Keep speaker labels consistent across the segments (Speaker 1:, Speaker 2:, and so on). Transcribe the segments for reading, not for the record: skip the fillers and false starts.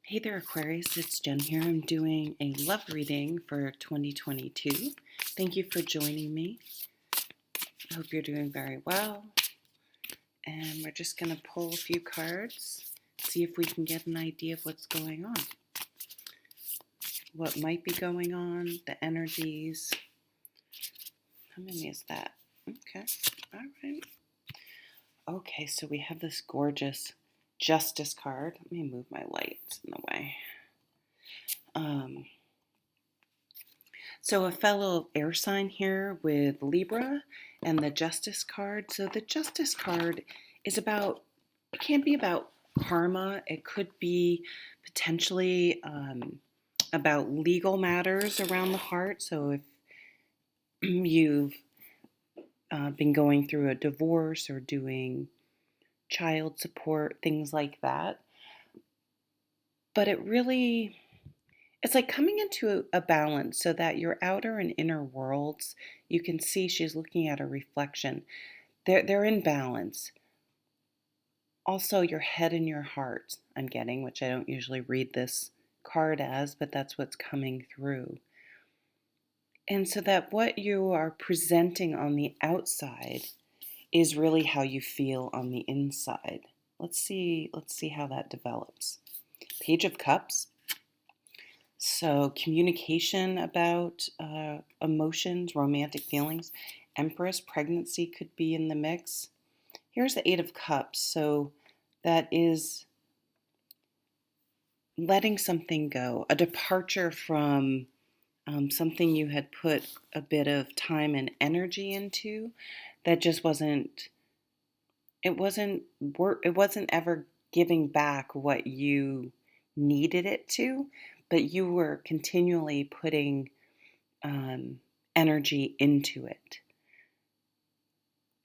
Speaker 1: Hey there, Aquarius. It's Jen here. I'm doing a love reading for 2022. Thank you for joining me. I hope you're doing very well. And we're just going to pull a few cards, see if we can get an idea of what's going on. What might be going on, the energies. How many is that? Okay, all right. Okay, so we have this gorgeous Justice card. Let me move my lights in the way. So a fellow air sign here with Libra and the Justice card. So the Justice card is about, it can be about karma. It could be potentially about legal matters around the heart. So if you've been going through a divorce or doing child support, things like that. But it's like coming into a balance so that your outer and inner worlds, you can see she's looking at a reflection. They're in balance. Also, your head and your heart, I'm getting, which I don't usually read this card as, but that's what's coming through. And so that what you are presenting on the outside is really how you feel on the inside. Let's see how that develops. Page of Cups. So communication about emotions, romantic feelings. Empress, pregnancy could be in the mix. Here's the Eight of Cups. So that is letting something go, a departure from something you had put a bit of time and energy into that just wasn't ever giving back what you needed it to, but you were continually putting energy into it.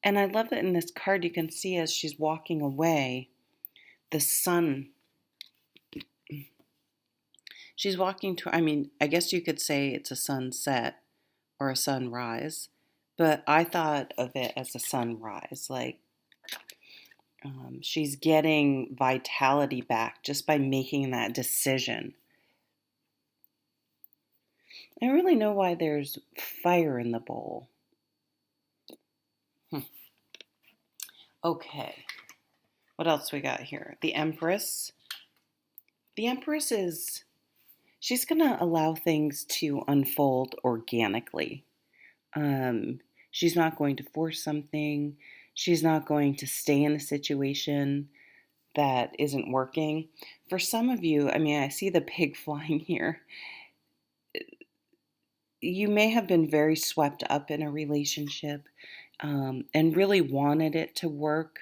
Speaker 1: And I love that in this card you can see as she's walking away, the sun. She's walking to, I guess you could say it's a sunset or a sunrise, but I thought of it as a sunrise. Like she's getting vitality back just by making that decision. I don't really know why there's fire in the bowl. Okay. What else we got here? The Empress. The Empress she's going to allow things to unfold organically. She's not going to force something. She's not going to stay in a situation that isn't working. For some of you, I see the pig flying here. You may have been very swept up in a relationship and really wanted it to work.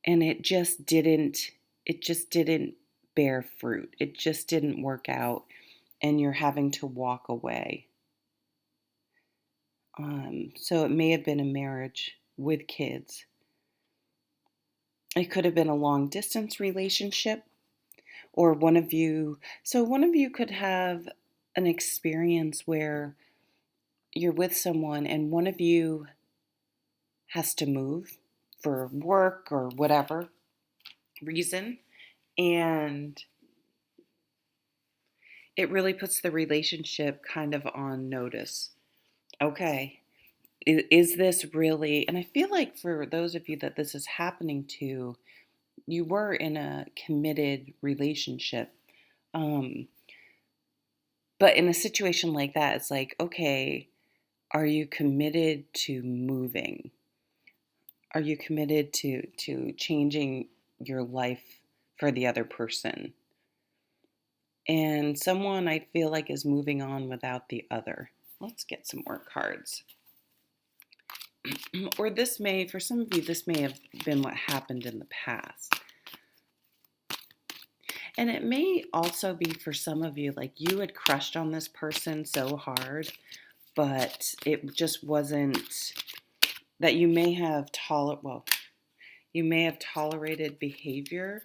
Speaker 1: And it just didn't bear fruit. It just didn't work out, and you're having to walk away. So it may have been a marriage with kids. It could have been a long distance relationship, or one of you could have an experience where you're with someone and one of you has to move for work or whatever reason, and it really puts the relationship kind of on notice. Okay, is this really, and I feel like for those of you that this is happening to, you were in a committed relationship. But in a situation like that, it's like, okay, are you committed to moving? Are you committed to changing your life for the other person? And someone I feel like is moving on without the other. Let's get some more cards. Or for some of you, this may have been what happened in the past. And it may also be for some of you, like you had crushed on this person so hard, but it just wasn't, that you may have tolerated behavior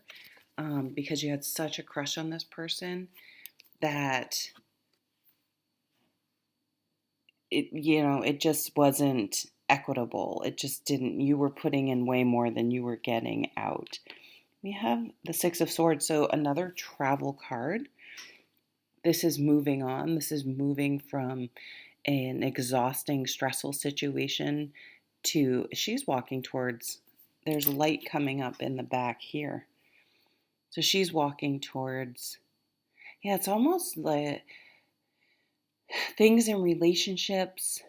Speaker 1: because you had such a crush on this person that it just wasn't equitable. It just didn't, you were putting in way more than you were getting out. We have the Six of Swords, so another travel card. This is moving on. This is moving from an exhausting, stressful situation to, she's walking towards, there's light coming up in the back here. So she's walking towards, yeah, it's almost like things in relationships,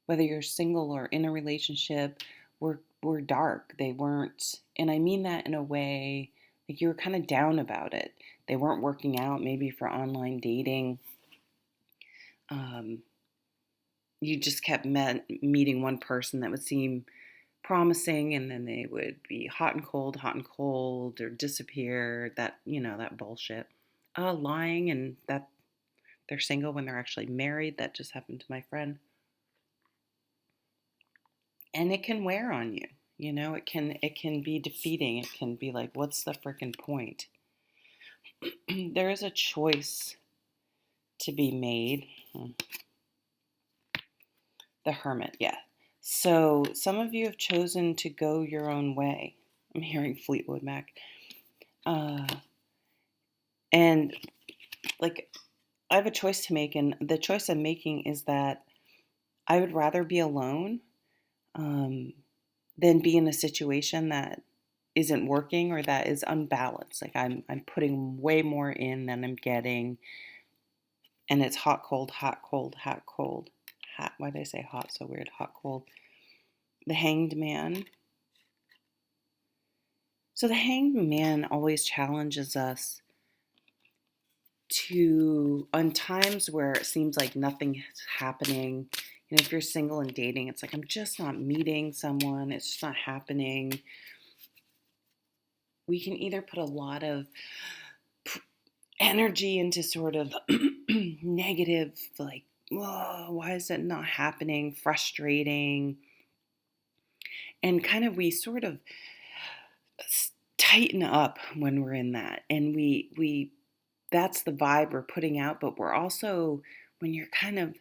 Speaker 1: whether you're single or in a relationship, were dark. They weren't, and I mean that in a way, like you were kind of down about it. They weren't working out, maybe for online dating. You just kept meeting one person that would seem promising, and then they would be hot and cold, or disappear. That, that bullshit. Lying, and that they're single when they're actually married. That just happened to my friend. And it can wear on you. It can be defeating. It can be like, what's the freaking point? There is a choice to be made. The Hermit, yeah. So some of you have chosen to go your own way. I'm hearing Fleetwood Mac. And like, I have a choice to make, and the choice I'm making is that I would rather be alone than be in a situation that isn't working or that is unbalanced. Like I'm putting way more in than I'm getting, and it's hot, cold, hot, cold, hot, cold. Hot. Why did I say hot? So weird. Hot, cold. The Hanged Man. So the Hanged Man always challenges us to, on times where it seems like nothing is happening. If you're single and dating, it's like, I'm just not meeting someone. It's just not happening. We can either put a lot of energy into sort of negative, like, whoa, why is it not happening? Frustrating. And kind of, we sort of tighten up when we're in that. And we that's the vibe we're putting out, but we're also, when you're kind of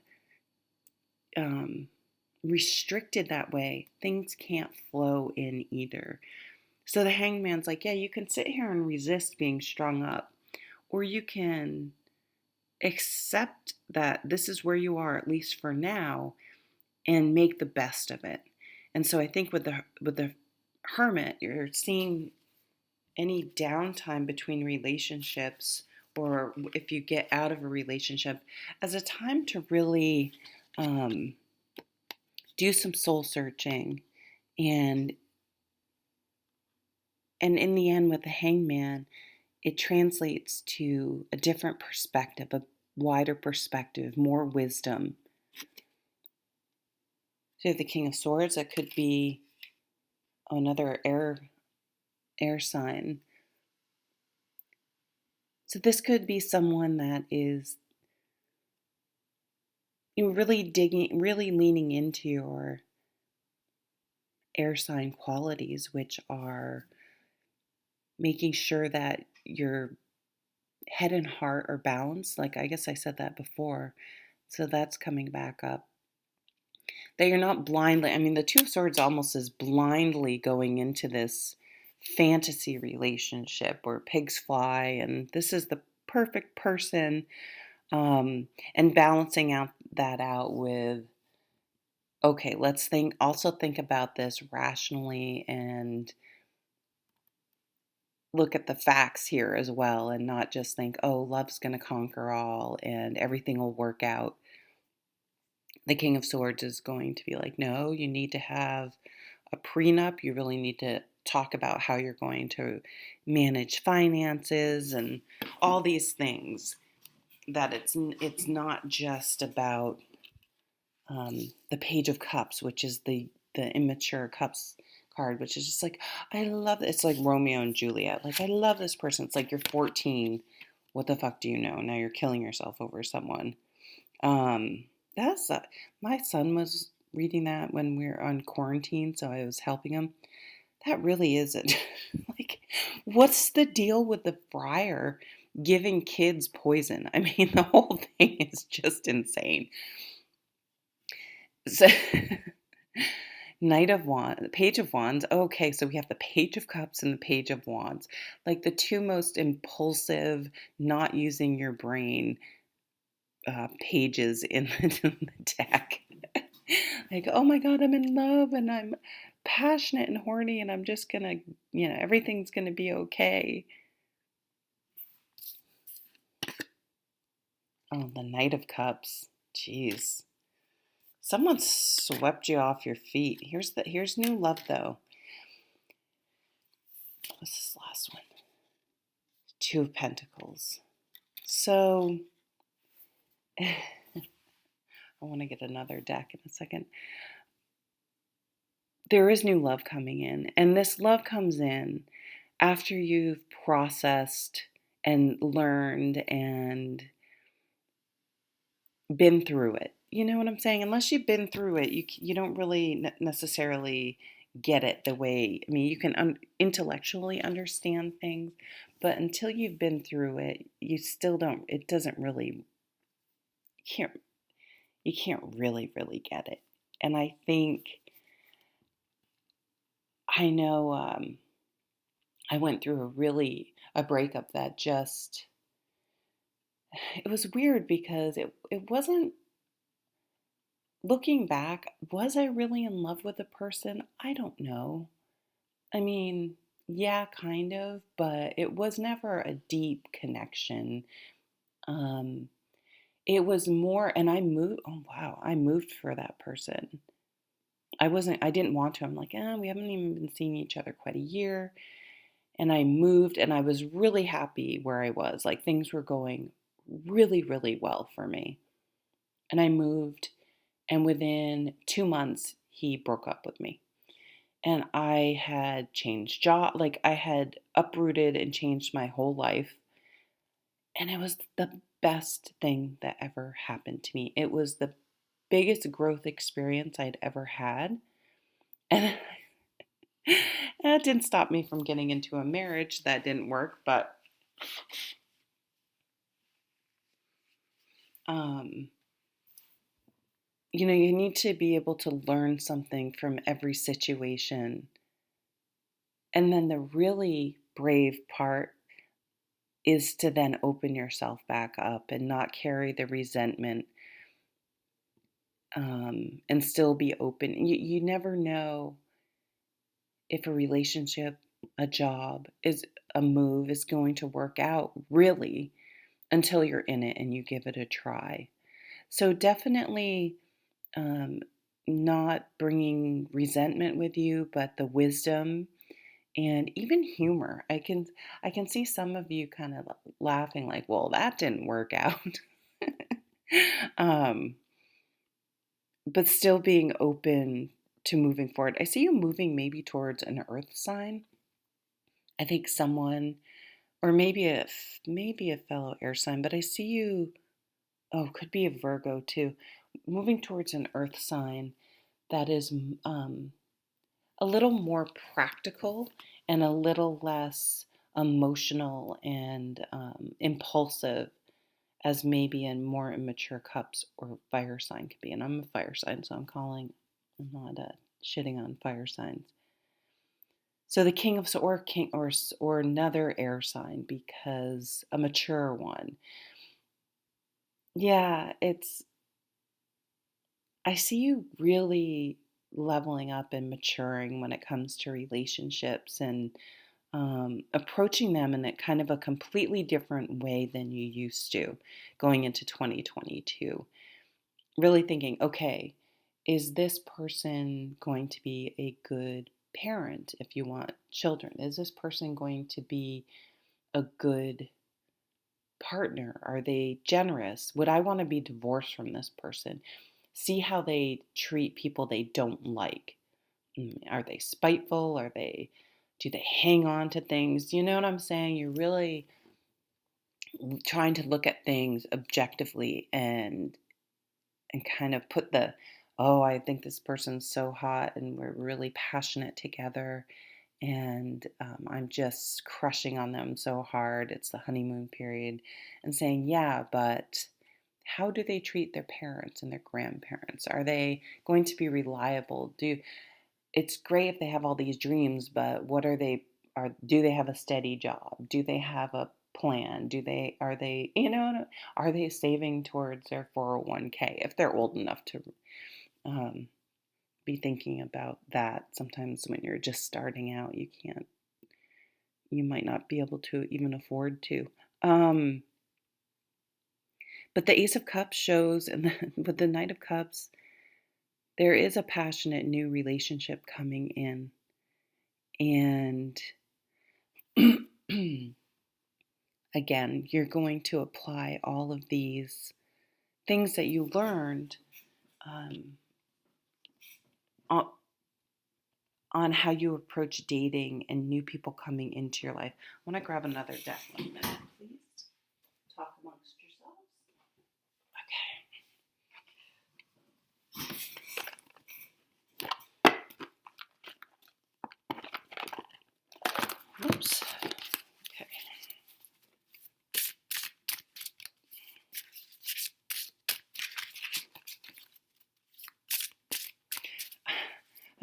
Speaker 1: restricted that way, things can't flow in either. So the Hangman's like, yeah, you can sit here and resist being strung up, or you can accept that this is where you are, at least for now, and make the best of it. And so I think with the Hermit, you're seeing any downtime between relationships, or if you get out of a relationship, as a time to really do some soul searching. And in the end, with the Hangman, it translates to a different perspective, a wider perspective, more wisdom. So you have the King of Swords. That could be another air sign. So this could be someone that is really leaning into your air sign qualities, which are making sure that your head and heart are balanced. Like, I guess I said that before. So that's coming back up. That you're not blindly, the Two of Swords almost is blindly going into this fantasy relationship where pigs fly and this is the perfect person, and balancing that out with, okay, let's also think about this rationally and look at the facts here as well, and not just think, oh, love's going to conquer all and everything will work out. The King of Swords is going to be like, no, you need to have a prenup. You really need to talk about how you're going to manage finances and all these things. That it's not just about the Page of Cups, which is the immature cups card, which is just like, I love it. It's like Romeo and Juliet. Like, I love this person. It's like, you're 14. What the fuck do you know? Now you're killing yourself over someone. My son was reading that when we were on quarantine, so I was helping him. That really isn't. Like, what's the deal with the friar giving kids poison? The whole thing is just insane. So, Knight of Wands, Page of Wands. Okay, so we have the Page of Cups and the Page of Wands, like the two most impulsive, not using your brain pages in the deck. Like, oh my God, I'm in love and I'm passionate and horny and I'm just gonna, everything's gonna be okay. Oh, the Knight of Cups. Jeez. Someone swept you off your feet. Here's new love though. What's this last one? Two of Pentacles. So I want to get another deck in a second. There is new love coming in, and this love comes in after you've processed and learned and been through it. You know what I'm saying? Unless you've been through it, you don't really necessarily get it the way. I mean, you can intellectually understand things, but until you've been through it, you still don't. It doesn't really. Can't you can't really get it. And I think I know I went through a breakup that just it was weird because it wasn't looking back, was I really in love with the person? I don't know. I mean, yeah, kind of, but it was never a deep connection. Um, it was more, and I moved, oh wow, I moved for that person. I didn't want to. I'm like, we haven't even been seeing each other quite a year. And I moved and I was really happy where I was. Like things were going really well for me. And I moved, and within 2 months, he broke up with me. And I had changed job, like I had uprooted and changed my whole life. And it was the best thing that ever happened to me. It was the biggest growth experience I'd ever had. And that didn't stop me from getting into a marriage that didn't work, but um, you need to be able to learn something from every situation. And then the really brave part is to then open yourself back up and not carry the resentment, and still be open. You never know if a relationship, a job, is a move is going to work out really until you're in it and you give it a try. So definitely um, not bringing resentment with you, but the wisdom and even humor. I can see some of you kind of laughing like, "Well, that didn't work out," um, but still being open to moving forward. I see you moving maybe towards an earth sign. I think someone, or maybe a fellow air sign, but I see you. Oh, could be a Virgo too, moving towards an earth sign that is a little more practical and a little less emotional and impulsive as maybe in more immature cups or fire sign could be. And I'm a fire sign, so I'm not shitting on fire signs. So the king of or another air sign because a mature one. Yeah, I see you really leveling up and maturing when it comes to relationships and approaching them in a kind of a completely different way than you used to going into 2022. Really thinking, okay, is this person going to be a good parent if you want children? Is this person going to be a good partner? Are they generous? Would I want to be divorced from this person? See how they treat people they don't like. Are they spiteful? Do they hang on to things? You know what I'm saying? You're really trying to look at things objectively and kind of put oh, I think this person's so hot and we're really passionate together and I'm just crushing on them so hard. It's the honeymoon period and saying, yeah, but How do they treat their parents and their grandparents? Are they going to be reliable? It's great if they have all these dreams, but what are they do they have a steady job? Do they have a plan? Are they, are they saving towards their 401k if they're old enough to um, be thinking about that? Sometimes when you're just starting out, you might not be able to even afford to. Um, but the Ace of Cups shows, and with the Knight of Cups, there is a passionate new relationship coming in. And again, you're going to apply all of these things that you learned um, on, on how you approach dating and new people coming into your life. I want to grab another deck. 1 minute, please. Talk amongst yourselves. Okay. Oops. Okay.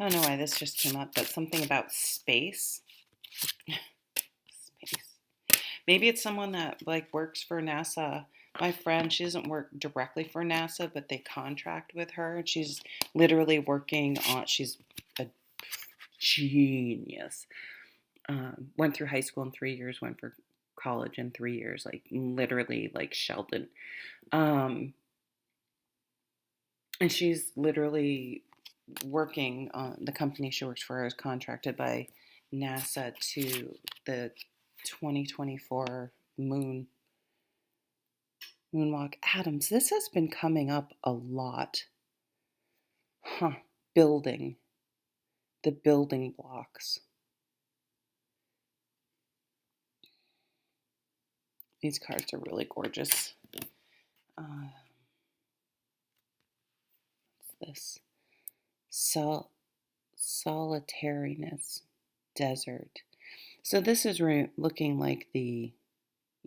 Speaker 1: I don't know why this just came up, but something about space. Space. Maybe it's someone that like works for NASA. My friend, she doesn't work directly for NASA, but they contract with her. She's literally working on. She's a genius. Went through high school in 3 years. Went for college in 3 years. Like literally, like Sheldon. And she's literally working on the company she works for is contracted by NASA to the 2024 moonwalk. Adams, this has been coming up a lot. Building. The building blocks. These cards are really gorgeous. What's this? Solitariness. Desert. So this is looking like you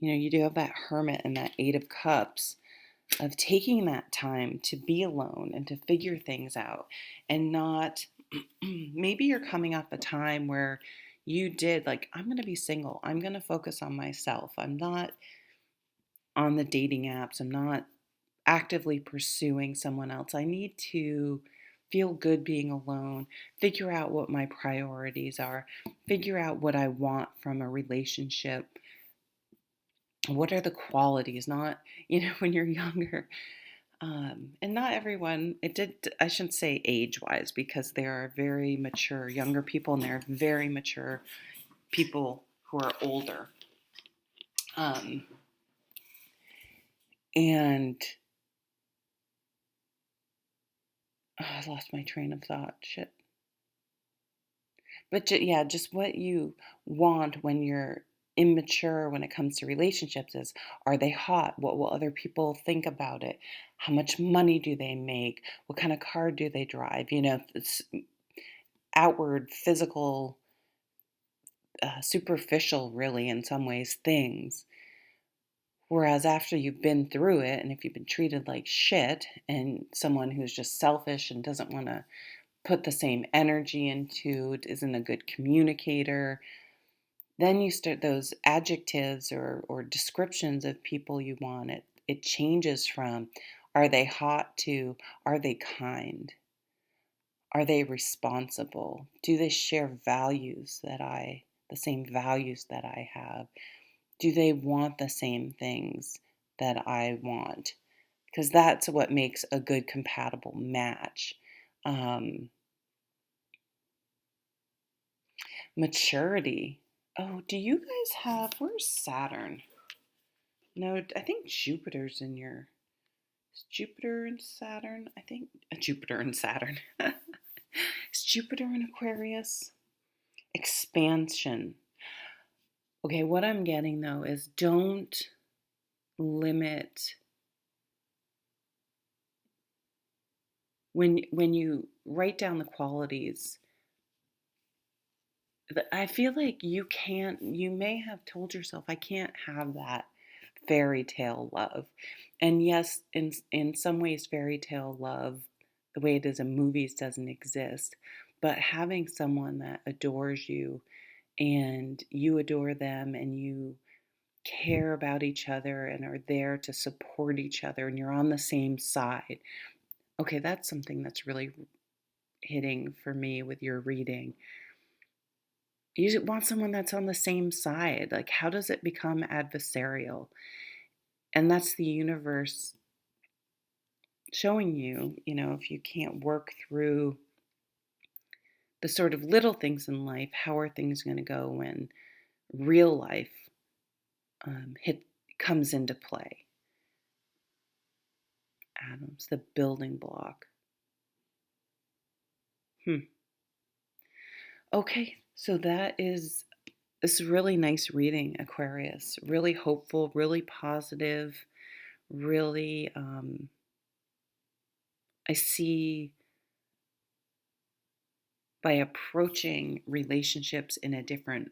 Speaker 1: do have that Hermit and that Eight of Cups of taking that time to be alone and to figure things out and not, maybe you're coming up a time where you did like, I'm going to be single. I'm going to focus on myself. I'm not on the dating apps. I'm not actively pursuing someone else. I need to feel good being alone, figure out what my priorities are, figure out what I want from a relationship. What are the qualities? Not, when you're younger. And not everyone, I shouldn't say age wise, because there are very mature younger people and there are very mature people who are older. And I lost my train of thought. Shit. But yeah, just what you want when you're immature when it comes to relationships is, are they hot? What will other people think about it? How much money do they make? What kind of car do they drive? It's outward, physical, superficial, really, in some ways, things. Whereas after you've been through it, and if you've been treated like shit, and someone who's just selfish and doesn't want to put the same energy into it, isn't a good communicator, then you start those adjectives or descriptions of people you want. It changes from, are they hot, to, are they kind? Are they responsible? Do they share the same values that I have? Do they want the same things that I want? Because that's what makes a good compatible match. Maturity. Oh, do you guys where's Saturn? No, I think Jupiter's in your, is Jupiter and Saturn? I think Jupiter and Saturn. Is Jupiter in Aquarius? Expansion. Okay, what I'm getting though is, don't limit when you write down the qualities. I feel like you may have told yourself, I can't have that fairy tale love. And yes, in some ways, fairy tale love, the way it is in movies, doesn't exist. But having someone that adores you and you adore them and you care about each other and are there to support each other and you're on the same side. Okay, that's something that's really hitting for me with your reading. You want someone that's on the same side. Like, how does it become adversarial? And that's the universe showing you, if you can't work through the sort of little things in life, how are things going to go when real life hit comes into play? Atoms, the building block. Hmm. Okay, so that is this really nice reading, Aquarius. Really hopeful, really positive, really. I see by approaching relationships in a different